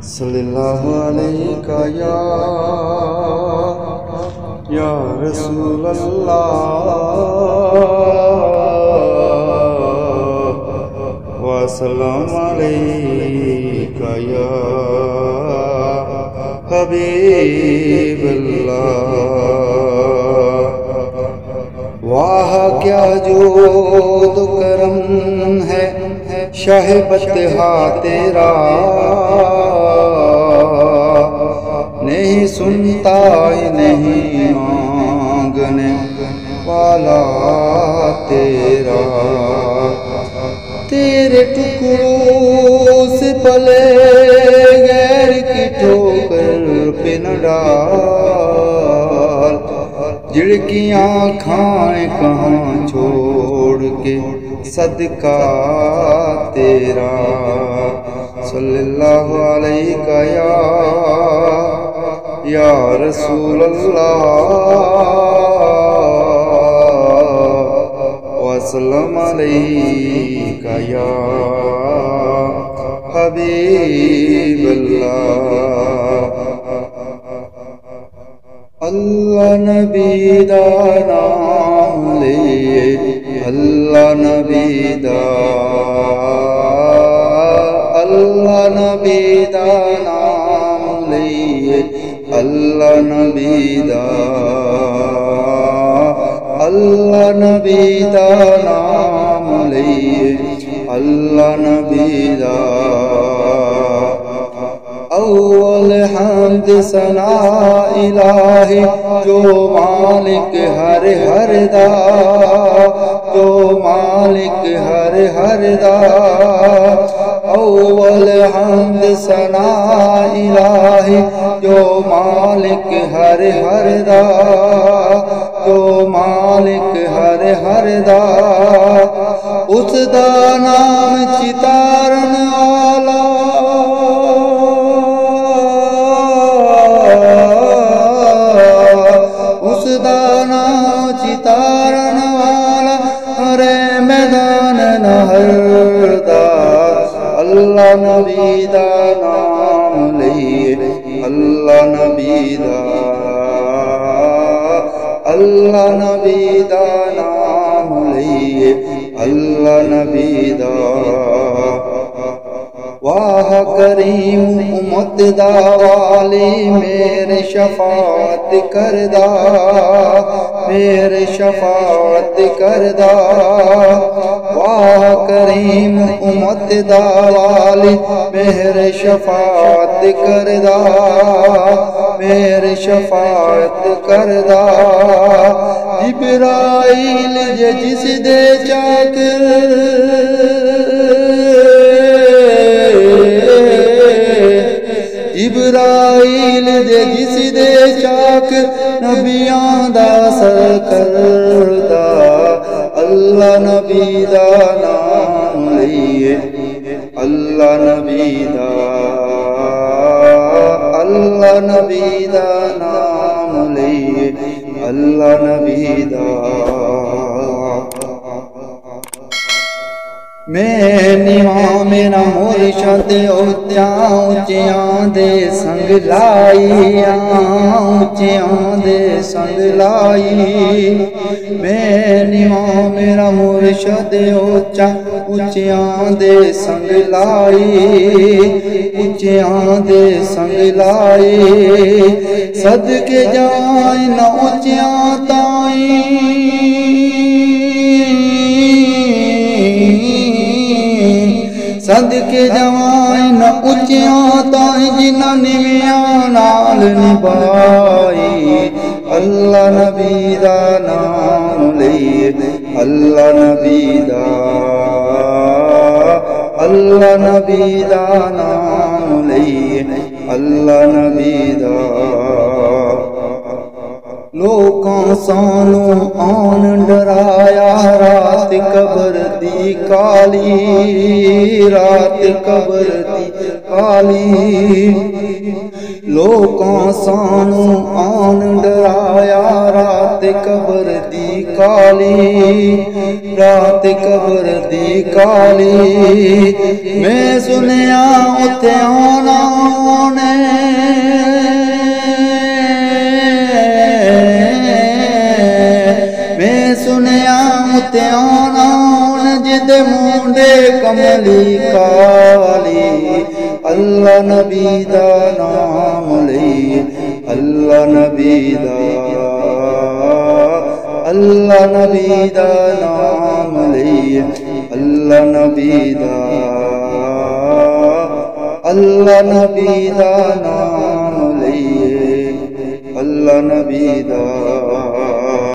صلی اللہ علیہ یا رسول اللہ وسلام علیکہ یا حبیب اللہ۔ واہ کیا جود و کرم ہے شاہ بطحا تیرا، نہیں سنتا ہی نہیں مانگنے والا تیرا۔ تیرے ٹکڑوں سے پلے غیر کی ٹھوکر پہ نہ ڈال، جھڑکیاں کھائیں کہاں چھوڑ کے صدقہ تیرا۔ صلی اللہ علیہ یا رسول اللہ وسلم علیکہ یا حبیب اللہ۔ اللہ نبی دا نام لئیے، اللہ نبی دا، اللہ نبی دا نام لئیے، اللہ نبی دا، اللہ نبی دا نام لئیے، اللہ نبی دا۔ اول حمد ثنا الہی جو مالک ہر ہر دا، جو مالک ہر ہر دا۔ اول حمد ثنا الہی جو مالک ہر ہر دا، جو مالک ہر ہر دا۔ اس دا نام چتارن والا، اس دا نام چتارن والا، ہرے میدان نہر دا۔ اللہ نبی دا نام لئیے، اللہ نبی دا، اللہ نبی دا نام لئیے، اللہ نبی دا۔ واہ کریم امت دا والی میرے شفاعت کردہ، میرے شفاعت کردہ۔ واہ کریم امت دا والی میرے شفاعت کردہ، میرے شفاعت کردہ۔ جبرائیل جس دے چاکر، جبرائیل جس دے چاکر، نبیاں دا سرکردہ۔ اللہ نبی دا نام لئیے، اللہ نبی دا، اللہ نبی دا نام لئیے، اللہ نبی دا۔ میں نیواں میرا مرشد اچیاں اچیاں دے سنگ لائیاں، اچیاں دے سنگ لائی۔ میں نیواں میرا مرشد اچیاں دے سنگ لائی، اچیاں دے سنگ لائی۔ صدقے جائیں نہ اچیاں تائیں، صدقے جوائیں نہ اچیاں تائیں، جنہاں نویاں نال نبھائی۔ اللہ نبی دا نام لئیے، اللہ نبی دا، اللہ نبی دا نام لئیے، اللہ نبی دا۔ لوکاں سانوں آن ڈرایا رات قبر دی کالی، رات قبر دی کالی۔ لوکاں سانوں آن ڈرایا رات قبر دی کالی، رات قبر دی کالی۔ میں سنیا اتھے آنا سنیا متیانا جد مونڈے کملی کالی اللہ نبی دا نام لئیے اللہ نبی دا اللہ نبی دا نام لئیے اللہ نبی دا اللہ نبی دا نام لئیے اللہ نبی دا